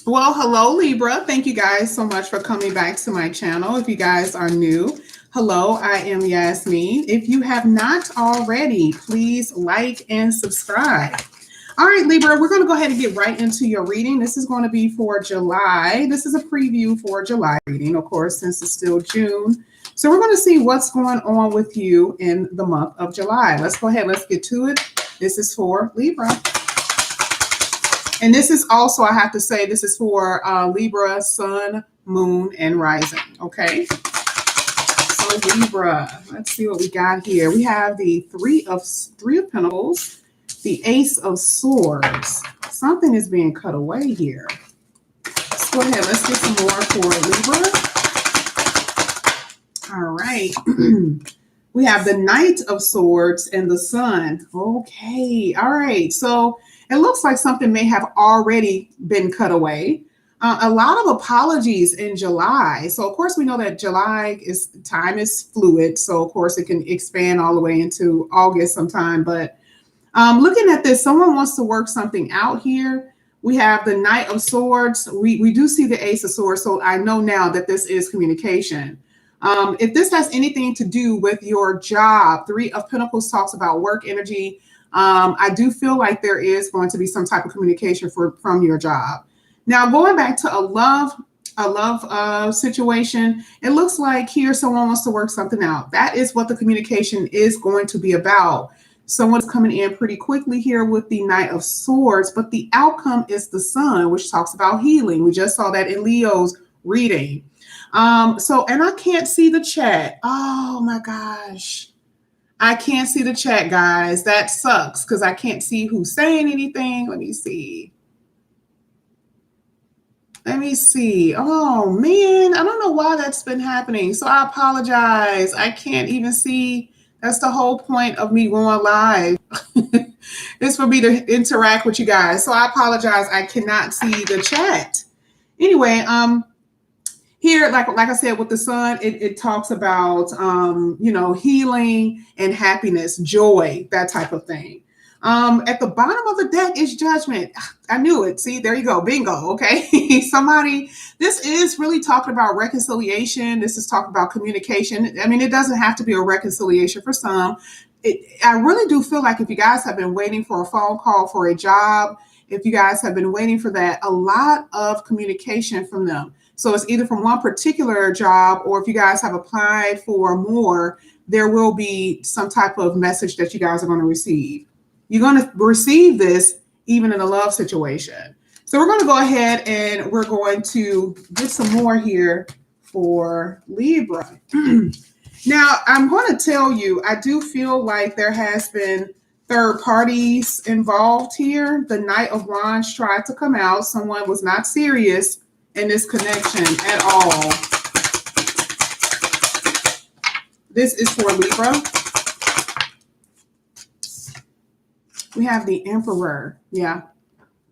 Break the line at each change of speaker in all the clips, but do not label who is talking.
Well, hello, Libra. Thank you guys so much for coming back to my channel. If you guys are new, hello, I am Yasmin. If you have not already, please like and subscribe. All right, Libra, we're going to go ahead and get right into your reading. This is going to be for July. This is a preview for July reading, of course, since it's still June. So we're going to see what's going on with you in the month of July. Let's go ahead. Let's get to it. This is for Libra. And this is also, I have to say, this is for Libra, Sun, Moon, and Rising. Okay. So Libra, let's see what we got here. We have the Three of Pentacles, the Ace of Swords. Something is being cut away here. Let's go ahead. Let's get some more for Libra. All right. We have the Knight of Swords and the Sun. Okay. All right. So it looks like something may have already been cut away. A lot of apologies in July. So, of course, we know that time is fluid. So, of course, it can expand all the way into August sometime. But looking at this, someone wants to work something out here. We have the Knight of Swords. We do see the Ace of Swords. So I know now that this is communication. If this has anything to do with your job, Three of Pentacles talks about work energy. I do feel like there is going to be some type of communication from your job. Now, going back to a love situation, it looks like here someone wants to work something out. That is what the communication is going to be about. Someone's coming in pretty quickly here with the Knight of Swords, but the outcome is the Sun, which talks about healing. We just saw that in Leo's reading. And I can't see the chat. Oh my gosh. I can't see the chat, guys. That sucks because I can't see who's saying anything. Let me see. Oh, man. I don't know why that's been happening. So I apologize. I can't even see. That's the whole point of me going live. It's for me to interact with you guys. So I apologize. I cannot see the chat. Anyway, here, like I said, with the Sun, it talks about, healing and happiness, joy, that type of thing. At the bottom of the deck is Judgment. I knew it. See, there you go. Bingo. Okay. This is really talking about reconciliation. This is talking about communication. I mean, it doesn't have to be a reconciliation for some. I really do feel like if you guys have been waiting for a phone call for a job, if you guys have been waiting for that, a lot of communication from them. So it's either from one particular job, or if you guys have applied for more, there will be some type of message that you guys are going to receive. You're going to receive this even in a love situation. So we're going to go ahead and we're going to get some more here for Libra. Now, I'm going to tell you, I do feel like there has been third parties involved here. The Knight of Wands tried to come out. Someone was not serious in this connection at all. This is for Libra. We have the Emperor. Yeah,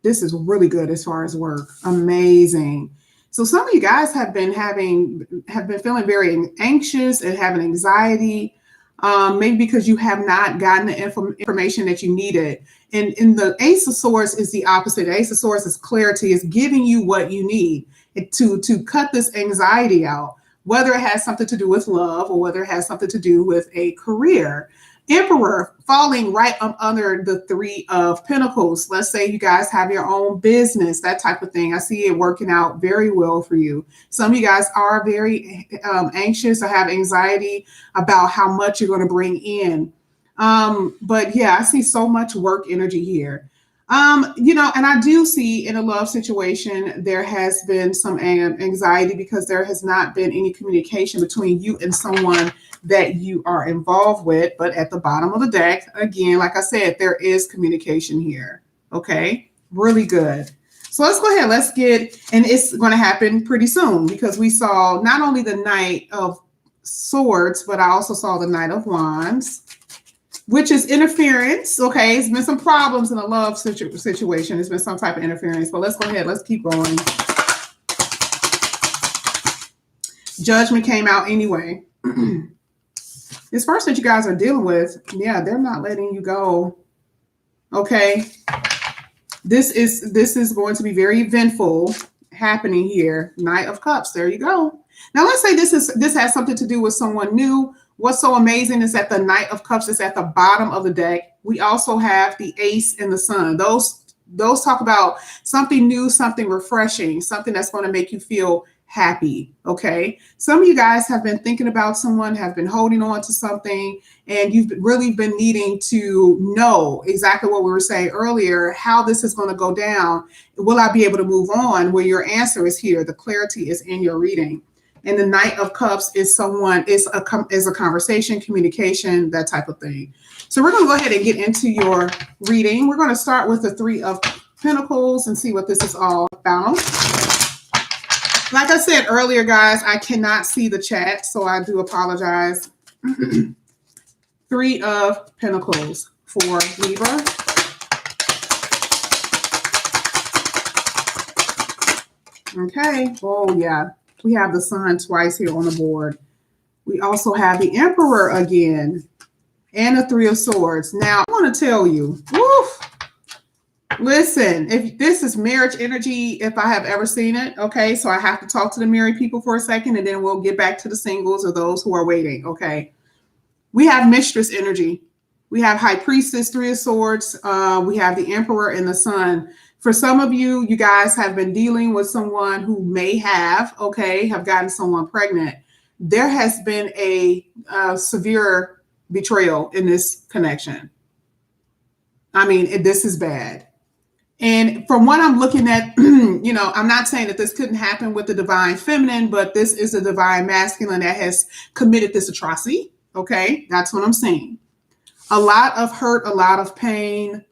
this is really good as far as work. Amazing. So some of you guys have been feeling very anxious and having anxiety, maybe because you have not gotten the information that you needed. And the Ace of Swords is the opposite. The Ace of Swords is clarity, is giving you what you need to cut this anxiety out, whether it has something to do with love or whether it has something to do with a career. Emperor falling right under the Three of Pentacles. Let's say you guys have your own business, that type of thing. I see it working out very well for you. Some of you guys are very anxious or have anxiety about how much you're going to bring in. But yeah, I see so much work energy here. And I do see in a love situation, there has been some anxiety because there has not been any communication between you and someone that you are involved with. But at the bottom of the deck, again, like I said, there is communication here. Okay, really good. So let's go ahead. Let's get, and it's going to happen pretty soon because we saw not only the Knight of Swords, but I also saw the Knight of Wands, which is interference. Okay, it's been some problems in a love situation. It's been some type of interference, but let's go ahead. Let's keep going. Judgment came out anyway. This person that you guys are dealing with, yeah, they're not letting you go. Okay, this is going to be very eventful. happening here? Knight of Cups. There you go. Now let's say this has something to do with someone new. What's so amazing is that the Knight of Cups is at the bottom of the deck. We also have the Ace and the Sun. Those talk about something new, something refreshing, something that's going to make you feel happy. Okay. Some of you guys have been thinking about someone, have been holding on to something, and you've really been needing to know exactly what we were saying earlier, how this is going to go down. Will I be able to move on? Well, your answer is here. The clarity is in your reading. And the Knight of Cups is a conversation, communication, that type of thing. So we're going to go ahead and get into your reading. We're going to start with the Three of Pentacles and see what this is all about. Like I said earlier, guys, I cannot see the chat, so I do apologize. Three of Pentacles for Libra. Okay. Oh, yeah. We have the Sun twice here on the board. We also have the Emperor again and the Three of Swords. Now, I want to tell you, listen, if this is marriage energy, if I have ever seen it, okay, so I have to talk to the married people for a second, and then we'll get back to the singles or those who are waiting, okay? We have mistress energy. We have High Priestess, Three of Swords. We have the Emperor and the Sun. For some of you, you guys have been dealing with someone who may have gotten someone pregnant. There has been a severe betrayal in this connection. I mean, this is bad. And from what I'm looking at, I'm not saying that this couldn't happen with the divine feminine, but this is a divine masculine that has committed this atrocity. Okay, that's what I'm saying. A lot of hurt, a lot of pain.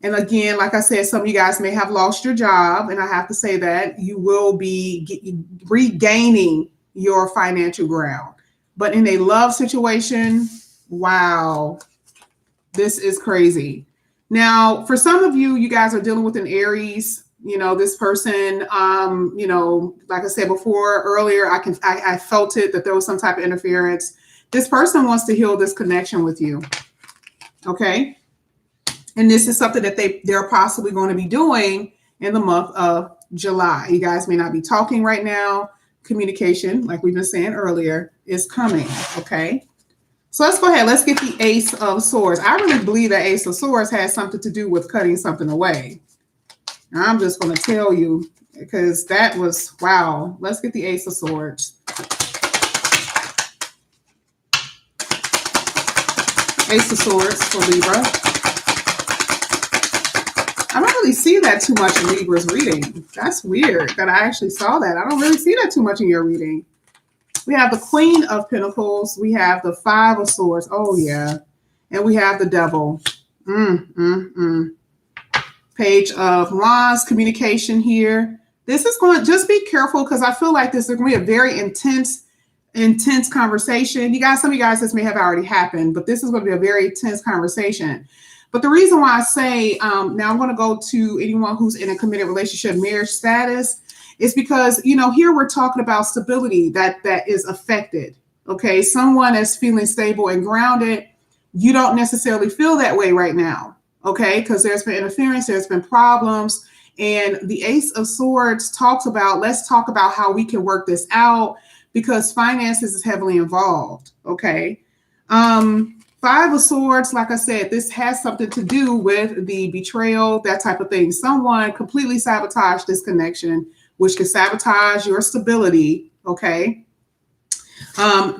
And again, like I said, some of you guys may have lost your job, and I have to say that you will be regaining your financial ground. But in a love situation, wow, this is crazy. Now, for some of you, you guys are dealing with an Aries. This person, like I said before earlier, I felt it that there was some type of interference. This person wants to heal this connection with you. Okay. And this is something that they're possibly going to be doing in the month of July. You guys may not be talking right now. Communication, like we've been saying earlier, is coming. Okay. So let's go ahead. Let's get the Ace of Swords. I really believe that Ace of Swords has something to do with cutting something away. I'm just going to tell you because that was, wow. Let's get the Ace of Swords. Ace of Swords for Libra. I don't really see that too much in Libra's reading. That's weird that I actually saw that. I don't really see that too much in your reading. We have the Queen of Pentacles. We have the Five of Swords. Oh, yeah. And we have the Devil. Page of Wands, communication here. This is going to just be careful because I feel like this is going to be a very intense conversation. Some of you guys, this may have already happened, but this is going to be a very intense conversation. But the reason why I say, now I'm going to go to anyone who's in a committed relationship, marriage status, is because, here we're talking about stability that is affected. Okay. Someone is feeling stable and grounded. You don't necessarily feel that way right now. Okay. Because there's been interference, there's been problems. And the Ace of Swords let's talk about how we can work this out because finances is heavily involved. Okay. Five of Swords, like I said, this has something to do with the betrayal, that type of thing. Someone completely sabotaged this connection, which could sabotage your stability, okay?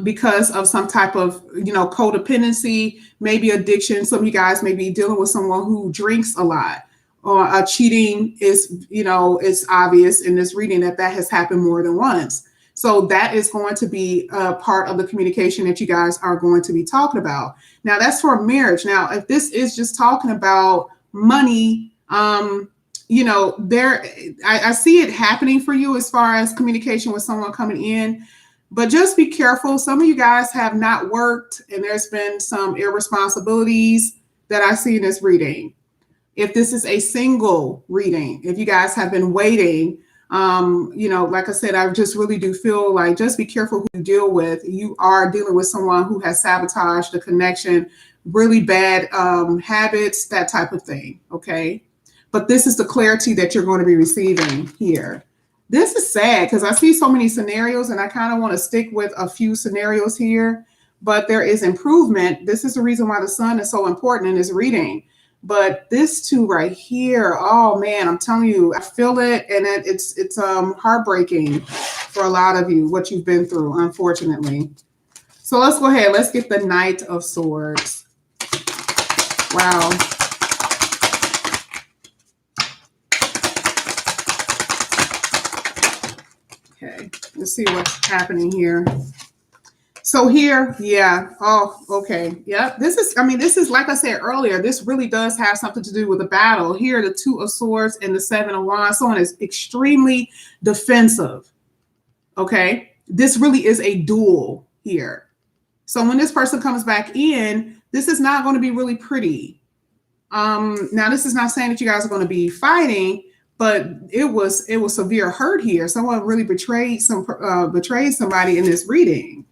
Because of some type of, codependency, maybe addiction. Some of you guys may be dealing with someone who drinks a lot. Or cheating is, it's obvious in this reading that has happened more than once. So that is going to be a part of the communication that you guys are going to be talking about. Now, that's for marriage. Now, if this is just talking about money, I see it happening for you as far as communication with someone coming in, but just be careful. Some of you guys have not worked and there's been some irresponsibilities that I see in this reading. If this is a single reading, if you guys have been waiting, like I said, I just really do feel like just be careful who you deal with. You are dealing with someone who has sabotaged the connection, really bad habits, that type of thing. Okay. but this is the clarity that you're going to be receiving here. This is sad because I see so many scenarios and I kind of want to stick with a few scenarios here, but there is improvement. This is the reason why the sun is so important in this reading. But this two right here, oh man, I'm telling you, I feel it, and it's heartbreaking for a lot of you, what you've been through, unfortunately. So let's go ahead. Let's get the Knight of Swords. Wow. Okay, let's see what's happening here. So here, yeah. Oh, okay. Yeah. This is like I said earlier, this really does have something to do with the battle. Here, the Two of Swords and the Seven of Wands. Someone is extremely defensive. Okay. This really is a duel here. So when this person comes back in, this is not going to be really pretty. Now, this is not saying that you guys are going to be fighting, but it was severe hurt here. Someone really betrayed somebody in this reading.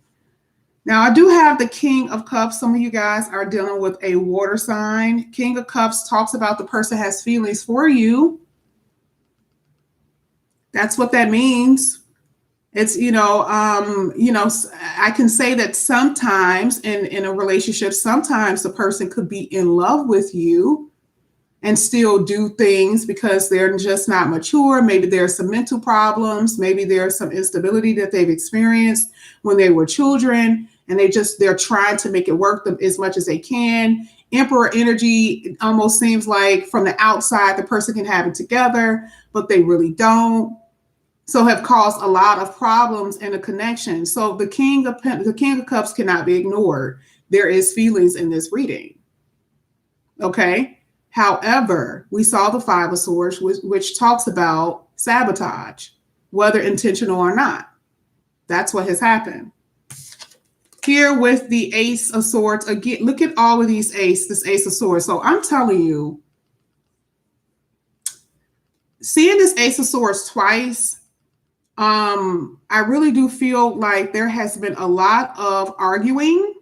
Now, I do have the King of Cups. Some of you guys are dealing with a water sign. King of Cups talks about the person has feelings for you. That's what that means. It's, I can say that sometimes in a relationship, sometimes the person could be in love with you and still do things because they're just not mature. Maybe there's some mental problems. Maybe there's some instability that they've experienced when they were children, and they're trying to make it work as much as they can. Emperor energy almost seems like from the outside, the person can have it together, but they really don't. So have caused a lot of problems in a connection. So the King of Cups cannot be ignored. There is feelings in this reading. Okay. However, we saw the Five of Swords, which talks about sabotage, whether intentional or not. That's what has happened. Here with the Ace of Swords, again, look at all of this Ace of Swords. So I'm telling you, seeing this Ace of Swords twice, I really do feel like there has been a lot of arguing.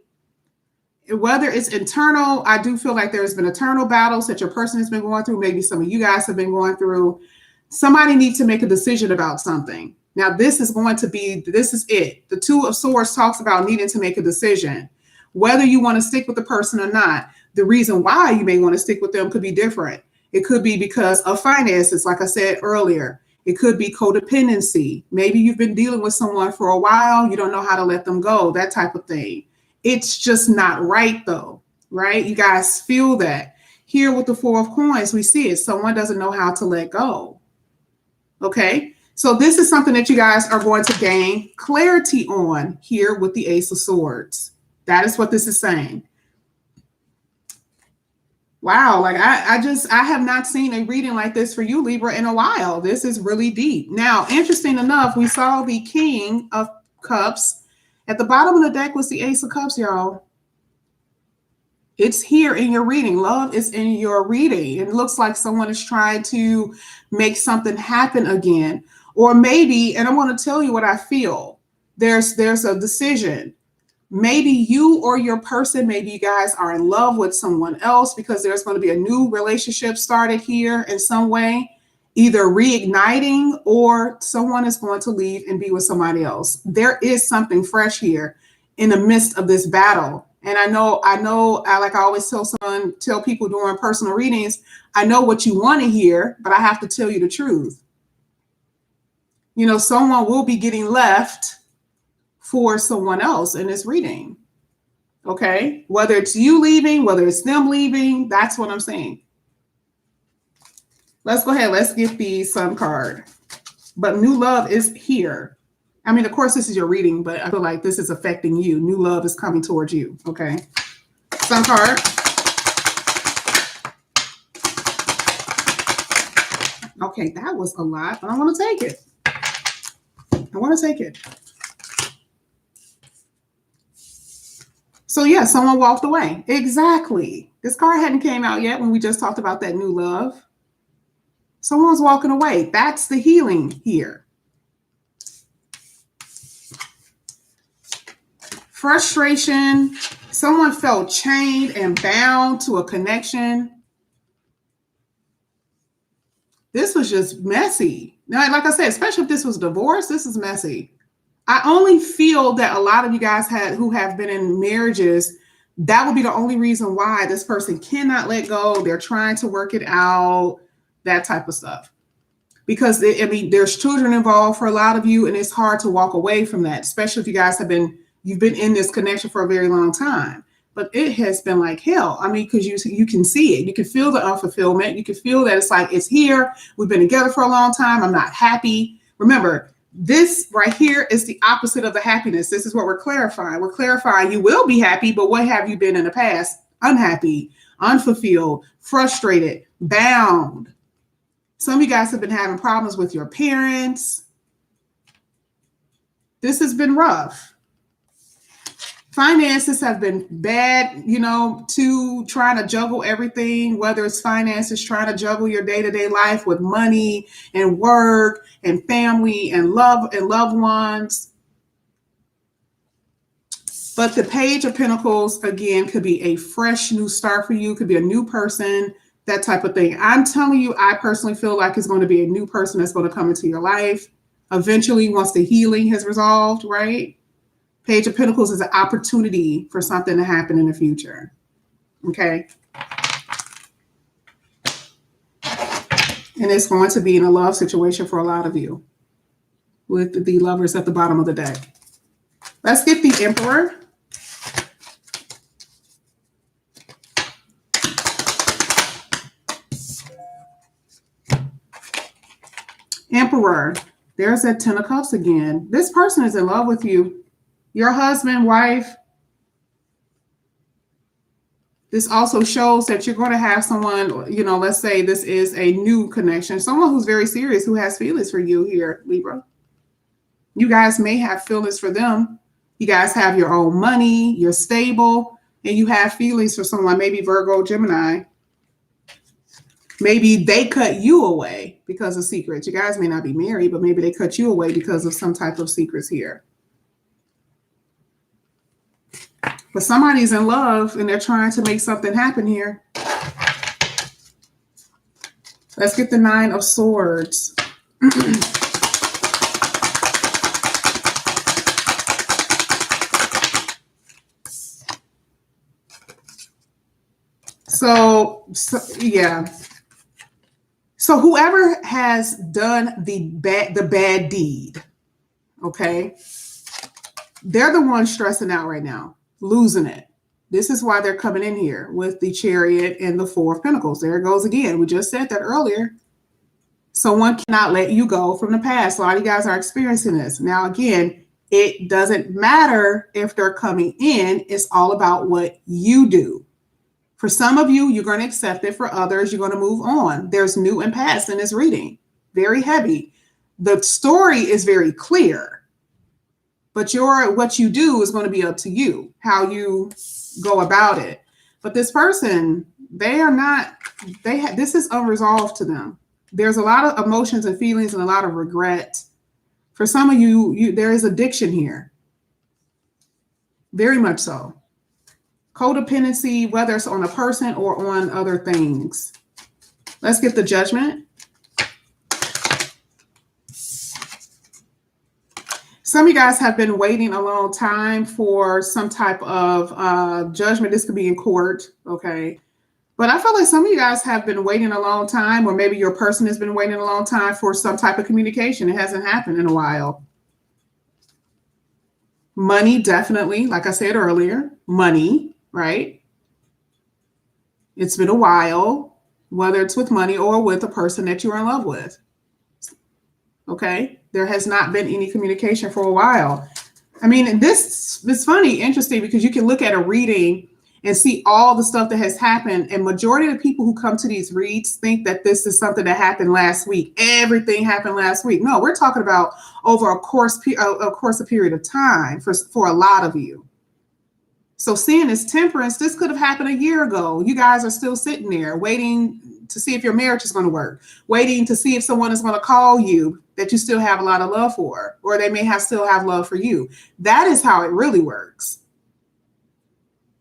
Whether it's internal, I do feel like there's been internal battles that your person has been going through. Maybe some of you guys have been going through. Somebody needs to make a decision about something. Now, this is it. The Two of Swords talks about needing to make a decision. Whether you want to stick with the person or not, the reason why you may want to stick with them could be different. It could be because of finances, like I said earlier. It could be codependency. Maybe you've been dealing with someone for a while. You don't know how to let them go, that type of thing. It's just not right, though, right? You guys feel that. Here with the Four of Coins, we see it. Someone doesn't know how to let go. Okay, so this is something that you guys are going to gain clarity on here with the Ace of Swords. That is what this is saying. Wow, like I have not seen a reading like this for you, Libra, in a while. This is really deep. Now, interesting enough, we saw the King of Cups. At the bottom of the deck was the Ace of Cups, y'all. It's here in your reading. Love is in your reading. It looks like someone is trying to make something happen again. Or maybe, and I want to tell you what I feel, there's a decision. Maybe you or your person, maybe you guys are in love with someone else because there's going to be a new relationship started here in some way, either reigniting or someone is going to leave and be with somebody else. There is something fresh here in the midst of this battle. And I know, like I always tell people during personal readings, I know what you want to hear, but I have to tell you the truth. You know, someone will be getting left for someone else in this reading. Okay, whether it's you leaving, whether it's them leaving, that's what I'm saying. Let's go ahead. Let's get the Sun card. But new love is here. I mean, of course, this is your reading, but I feel like this is affecting you. New love is coming towards you. Okay. Sun card. Okay, that was a lot, but I want to take it. I want to take it. So yeah, someone walked away. Exactly. This card hadn't came out yet when we just talked about that new love. Someone's walking away. That's the healing here. Frustration. Someone felt chained and bound to a connection. This was just messy. Now, like I said, especially if this was divorce, this is messy. I only feel that a lot of you guys who have been in marriages, that would be the only reason why this person cannot let go. They're trying to work it out, that type of stuff. Because there's children involved for a lot of you, and it's hard to walk away from that, especially if you've been in this connection for a very long time. But it has been like hell. I mean, because you can see it. You can feel the unfulfillment. You can feel that it's like, it's here. We've been together for a long time. I'm not happy. Remember, this right here is the opposite of the happiness. This is what we're clarifying. We're clarifying you will be happy, but what have you been in the past? Unhappy, unfulfilled, frustrated, bound. Some of you guys have been having problems with your parents. This has been rough. Finances have been bad, to trying to juggle everything, whether it's finances, trying to juggle your day-to-day life with money and work and family and loved ones. But the Page of Pentacles, again, could be a fresh new start for you, could be a new person, that type of thing. I'm telling you, I personally feel like it's going to be a new person that's going to come into your life eventually once the healing has resolved, right? Page of Pentacles is an opportunity for something to happen in the future. Okay. And it's going to be in a love situation for a lot of you with the Lovers at the bottom of the deck. Let's get the Emperor. Emperor. There's that Ten of Cups again. This person is in love with you. Your husband, wife. This also shows that you're going to have someone, let's say this is a new connection, someone who's very serious, who has feelings for you here, Libra. You guys may have feelings for them. You guys have your own money, you're stable, and you have feelings for someone, maybe Virgo, Gemini. Maybe they cut you away because of secrets. You guys may not be married, but maybe they cut you away because of some type of secrets here. But somebody's in love and they're trying to make something happen here. Let's get the Nine of Swords. So yeah. So whoever has done the bad deed, okay, they're the ones stressing out right now, losing it. This is why they're coming in here with the Chariot and the Four of Pentacles. There it goes again. We just said that earlier. Someone cannot let you go from the past. A lot of you guys are experiencing this. Now, again, it doesn't matter if they're coming in. It's all about what you do. For some of you, you're going to accept it. For others, you're going to move on. There's new and past in this reading. Very heavy. The story is very clear. But what you do is going to be up to you, how you go about it. But this person, this is unresolved to them. There's a lot of emotions and feelings and a lot of regret. For some of you, there is addiction here. Very much so. Codependency, whether it's on a person or on other things. Let's get the Judgment. Some of you guys have been waiting a long time for some type of judgment. This could be in court, okay? But I feel like some of you guys have been waiting a long time, or maybe your person has been waiting a long time for some type of communication. It hasn't happened in a while. Money, definitely. Like I said earlier, money, right? It's been a while, whether it's with money or with a person that you're in love with. Okay? There has not been any communication for a while. I mean, this is funny, interesting, because you can look at a reading and see all the stuff that has happened. And majority of the people who come to these reads think that this is something that happened last week. Everything happened last week. No, we're talking about over a period of time for a lot of you. So seeing this Temperance, this could have happened a year ago. You guys are still sitting there waiting to see if your marriage is going to work, waiting to see if someone is going to call you that you still have a lot of love for, or they may still have love for you. That is how it really works.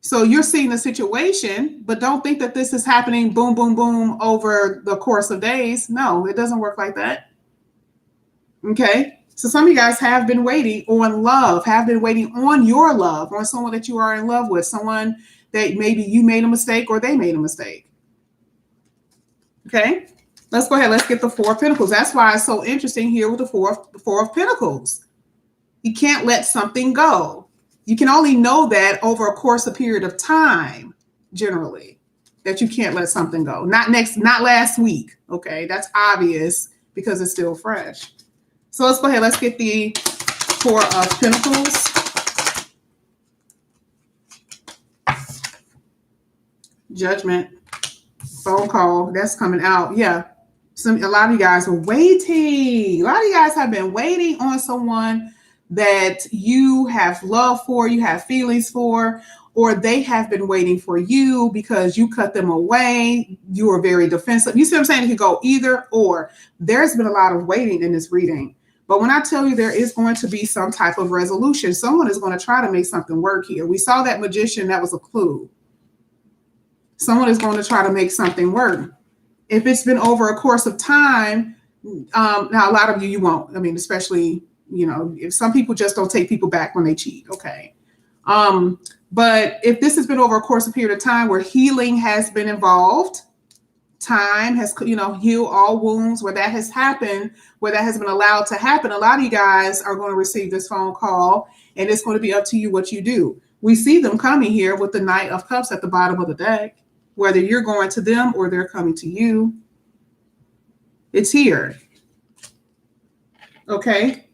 So you're seeing the situation, but don't think that this is happening boom, boom, boom over the course of days. No, it doesn't work like that. Okay. So some of you guys have been waiting on love, have been waiting on your love, on someone that you are in love with, someone that maybe you made a mistake or they made a mistake. Okay. Let's go ahead. Let's get the Four of Pentacles. That's why it's so interesting here with the Four of Pentacles. You can't let something go. You can only know that over a course of period of time, generally, that you can't let something go. Not last week. Okay. That's obvious because it's still fresh. So let's go ahead. Let's get the Four of Pentacles. Judgment. Phone call. That's coming out. Yeah. A lot of you guys are waiting. A lot of you guys have been waiting on someone that you have love for, you have feelings for, or they have been waiting for you because you cut them away. You are very defensive. You see what I'm saying? It could go either or. There's been a lot of waiting in this reading. But when I tell you there is going to be some type of resolution, someone is going to try to make something work here. We saw that magician. That was a clue. Someone is going to try to make something work. If it's been over a course of time, now a lot of you won't. I mean, especially, if some people just don't take people back when they cheat. Okay. But if this has been over a course of period of time where healing has been involved, time has, healed all wounds, where that has happened, where that has been allowed to happen, a lot of you guys are going to receive this phone call, and it's going to be up to you what you do. We see them coming here with the Knight of Cups at the bottom of the deck. Whether you're going to them or they're coming to you, it's here. Okay.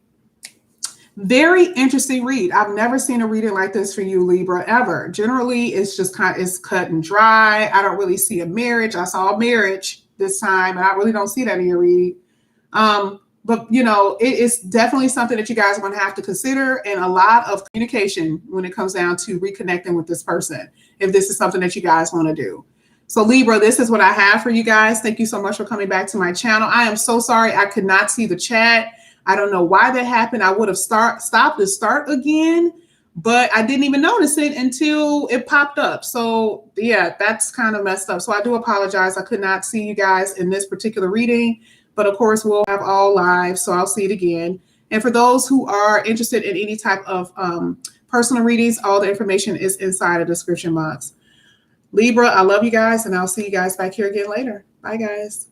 Very interesting read. I've never seen a reading like this for you, Libra, ever. Generally, it's just it's cut and dry. I don't really see a marriage. I saw a marriage this time, and I really don't see that in your read. But, it is definitely something that you guys are going to have to consider, and a lot of communication when it comes down to reconnecting with this person, if this is something that you guys want to do. So Libra, this is what I have for you guys. Thank you so much for coming back to my channel. I am so sorry I could not see the chat. I don't know why that happened. I would have stopped to start again, but I didn't even notice it until it popped up. So yeah, that's kind of messed up. So I do apologize. I could not see you guys in this particular reading. But of course, we'll have all live, so I'll see it again. And for those who are interested in any type of personal readings, all the information is inside the description box. Libra, I love you guys, and I'll see you guys back here again later. Bye, guys.